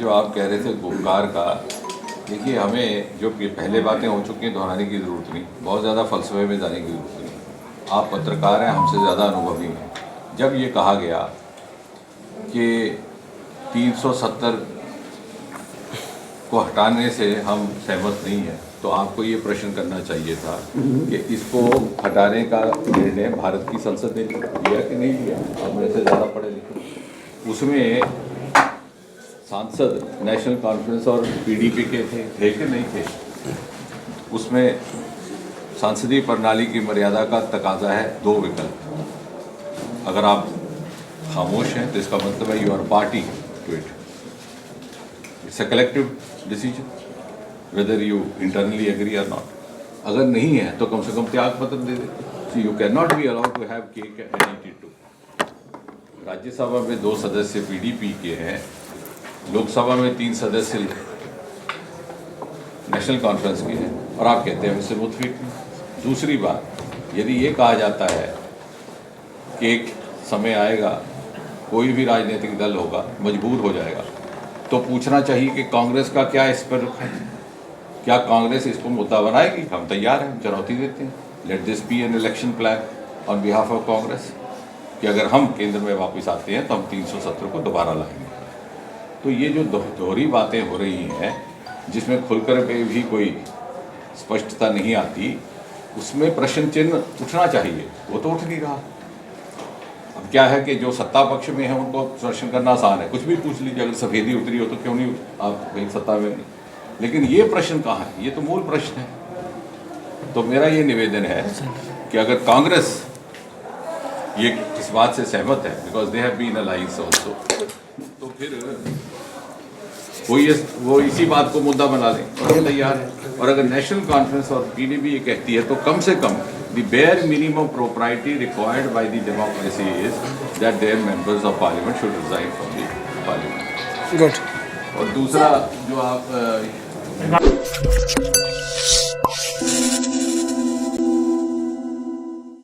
जो आप कह रहे थे गुपकार का, देखिए हमें जो पहले बातें हो चुकी हैं दोहराने की ज़रूरत नहीं, बहुत ज़्यादा फलसफे में जाने की ज़रूरत नहीं। आप पत्रकार हैं, हमसे ज़्यादा अनुभवी हैं। जब ये कहा गया कि 370 को हटाने से हम सहमत नहीं हैं, तो आपको ये प्रश्न करना चाहिए था कि इसको हटाने का निर्णय भारत की संसद ने लिया कि नहीं लिया। आप मेरे से ज़्यादा पढ़े लिखे। उसमें सांसद नेशनल कॉन्फ्रेंस और पीडीपी के थे कि नहीं थे। उसमें सांसदीय प्रणाली की मर्यादा का तकाजा है 2 विकल्प। अगर आप खामोश हैं तो इसका मतलब है you are party to it. It's a collective decision whether you internally agree or not. अगर नहीं है तो कम से कम त्याग पत्र दे दे। You can not be allowed to have cake and eat it too. Rajya Sabha में 2 सदस्य पीडीपी के हैं, लोकसभा में 3 सदस्य नेशनल कॉन्फ्रेंस के हैं, और आप कहते हैं इससे मुतफिक नहीं। दूसरी बात, यदि ये कहा जाता है कि एक समय आएगा कोई भी राजनीतिक दल होगा मजबूर हो जाएगा, तो पूछना चाहिए कि कांग्रेस का क्या इस पर रुख है। क्या कांग्रेस इसको मुद्दा बनाएगी? हम तैयार हैं, चुनौती देते हैं। Let this be an election plan on behalf of Congress कि अगर हम केंद्र में वापस आते हैं तो हम 370 को दोबारा लाएंगे। तो ये जो दोहरी बातें हो रही हैं, जिसमें खुलकर के भी कोई स्पष्टता नहीं आती, उसमें प्रश्न चिन्ह उठना चाहिए, वो तो उठ नहीं रहा। अब क्या है कि जो सत्ता पक्ष में है उनको प्रश्न करना आसान है, कुछ भी पूछ लीजिए। अगर सफेदी उतरी हो तो क्यों नहीं आप कहीं सत्ता में नहीं। लेकिन ये प्रश्न कहाँ है? ये तो मूल प्रश्न है। तो मेरा ये निवेदन है कि अगर कांग्रेस ये इस बात से सहमत है, because they have been alliance also, तो फिर वो इसी बात को मुद्दा बना लें और हम तैयार हैं। और अगर नेशनल कॉन्फ्रेंस और पीडीपी ये कहती है तो कम से come the bare minimum propriety required by the democracy is that there members of parliament should resign from the parliament. Good. और दूसरा जो आप